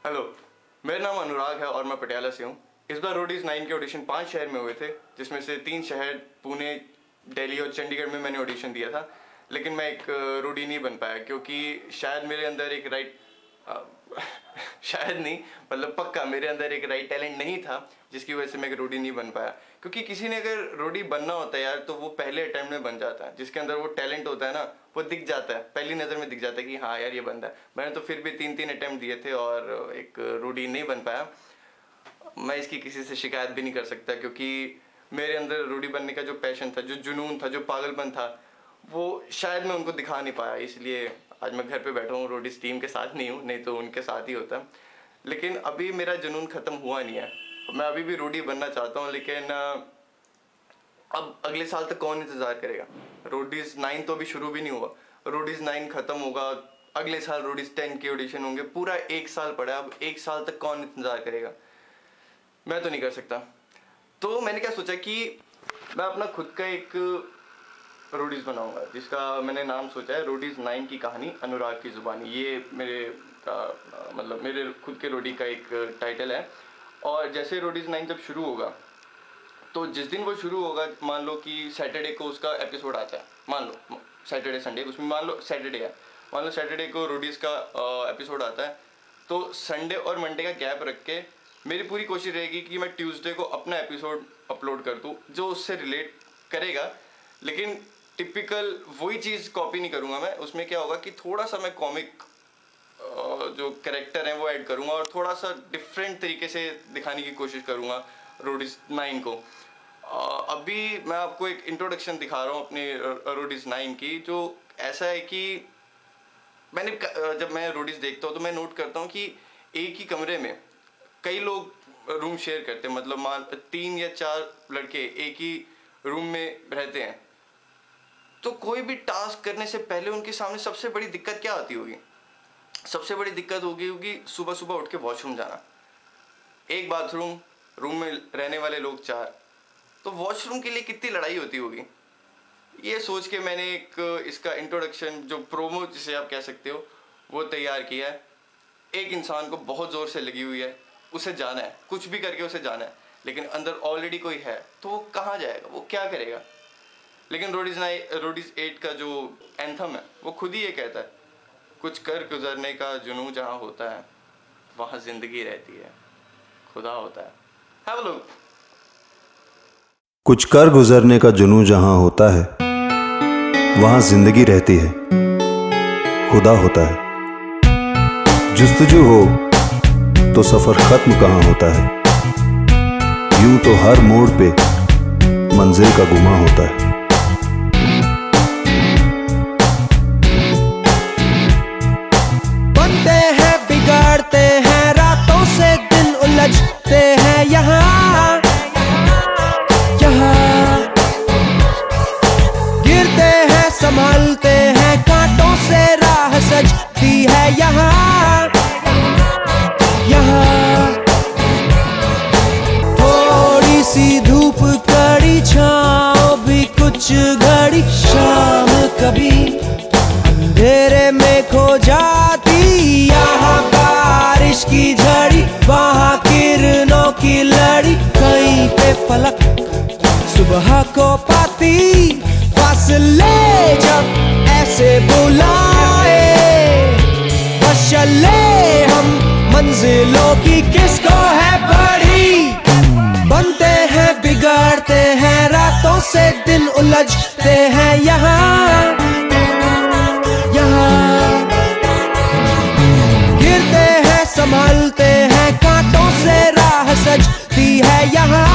Hello, मेरा नाम अनुराग है और मैं पटियाला से हूँ। इस बार रोडीज 9 के ऑडिशन 5 शहर में हुए थे, जिसमें से 3 शहर पुणे, दिल्ली और चंडीगढ़ में मैंने ऑडिशन दिया था। लेकिन मैं एक रोडी नहीं बन पाया क्योंकि शायद मेरे अंदर एक शायद नहीं मतलब पक्का मेरे अंदर एक राइट टैलेंट नहीं था, जिसकी वजह से मैं एक रोडी नहीं बन पाया। क्योंकि किसी ने अगर रोडी बनना होता है यार, तो वो पहले अटेम्प्ट में बन जाता है। जिसके अंदर वो टैलेंट होता है ना, वो दिख जाता है, पहली नज़र में दिख जाता है कि हाँ यार ये बंदा है। मैंने तो फिर भी 3 अटेम्प्ट दिए थे और एक रोडी नहीं बन पाया। मैं इसकी किसी से शिकायत भी नहीं कर सकता क्योंकि मेरे अंदर रोडी बनने का जो पैशन था, जो जुनून था, जो पागलपन था, वो शायद मैं उनको दिखा नहीं पाया। इसलिए आज मैं घर पे बैठा हूँ, रोडीज टीम के साथ नहीं हूँ, नहीं तो उनके साथ ही होता। लेकिन अभी मेरा जुनून ख़त्म हुआ नहीं है, मैं अभी भी रोडी बनना चाहता हूँ। लेकिन अब अगले साल तक कौन इंतज़ार करेगा? रोडीज 9 तो अभी शुरू भी नहीं हुआ, रोडीज 9 ख़त्म होगा, अगले साल रोडीज 10 के ऑडिशन होंगे, पूरा 1 साल पड़ा। अब 1 साल तक कौन इंतज़ार करेगा? मैं तो नहीं कर सकता। तो मैंने क्या सोचा कि मैं अपना खुद का एक रोडीज बनाऊंगा, जिसका मैंने नाम सोचा है रोडीज 9 की कहानी अनुराग की ज़ुबानी। ये मेरे खुद के रोडी का एक टाइटल है। और जैसे रोडीज 9 जब शुरू होगा, तो जिस दिन वो शुरू होगा, मान लो कि सैटरडे को उसका एपिसोड आता है, मान लो सैटरडे संडे, उसमें मान लो सैटरडे है, मान लो सैटरडे को रोडीज का एपिसोड आता है, तो संडे और मंडे का गैप रख के मेरी पूरी कोशिश रहेगी कि मैं ट्यूसडे को अपना एपिसोड अपलोड कर दूँ जो उससे रिलेट करेगा। लेकिन टिपिकल वही चीज़ कॉपी नहीं करूँगा मैं। उसमें क्या होगा कि थोड़ा सा मैं कॉमिक जो कैरेक्टर हैं वो ऐड करूँगा और थोड़ा सा डिफरेंट तरीके से दिखाने की कोशिश करूँगा रोडीज 9 को। अभी मैं आपको एक इंट्रोडक्शन दिखा रहा हूँ अपने रोडीज 9 की, जो ऐसा है कि जब मैं रोडीज देखता हूँ तो मैं नोट करता हूँ कि एक ही कमरे में कई लोग रूम शेयर करते हैं। मतलब 3 या 4 लड़के एक ही रूम में रहते हैं, तो कोई भी टास्क करने से पहले उनके सामने सबसे बड़ी दिक्कत क्या आती होगी? सबसे बड़ी दिक्कत होगी सुबह सुबह उठ के वॉशरूम जाना। एक बाथरूम, रूम में रहने वाले लोग 4, तो वॉशरूम के लिए कितनी लड़ाई होती होगी। ये सोच के मैंने एक इसका इंट्रोडक्शन, जो प्रोमो जिसे आप कह सकते हो, वो तैयार किया है। एक इंसान को बहुत ज़ोर से लगी हुई है, उसे जाना है, कुछ भी करके उसे जाना है, लेकिन अंदर ऑलरेडी कोई है, तो वो कहाँ जाएगा, वो क्या करेगा? लेकिन रोडीज 8 का जो एंथम है वो खुद ही ये कहता है, कुछ कर गुजरने का जुनून जहाँ होता है वहाँ जिंदगी रहती है, खुदा होता है। Have a look. कुछ कर गुजरने का जुनून जहाँ होता है वहाँ जिंदगी रहती है, खुदा होता है। जुस्तजू हो तो सफर खत्म कहाँ होता है, यूं तो हर मोड़ पे मंजिल का गुमा होता है। बनते हैं, बिगाड़ते हैं, रातों से दिन उलझते हैं, यहाँ गिरते हैं, संभलते हैं, कांटों से राह सजती है, यहाँ थोड़ी सी धूप, कड़ी छाँव भी कुछ घड़ी, शाम कभी अंधेरे में खो जाती, यहाँ बारिश की झड़ी, वहाँ किरणों की लड़ी, कहीं पे फलक सुबह को पाती, फासले जब ऐसे बुलाए, बस चले हम मंजिलों की किसको है बड़ी। बनते हैं, बिगड़ते हैं, रातों से दिन उलझते हैं, यहाँ गिरते हैं, संभलते हैं, कांटों से राह सजती है, यहाँ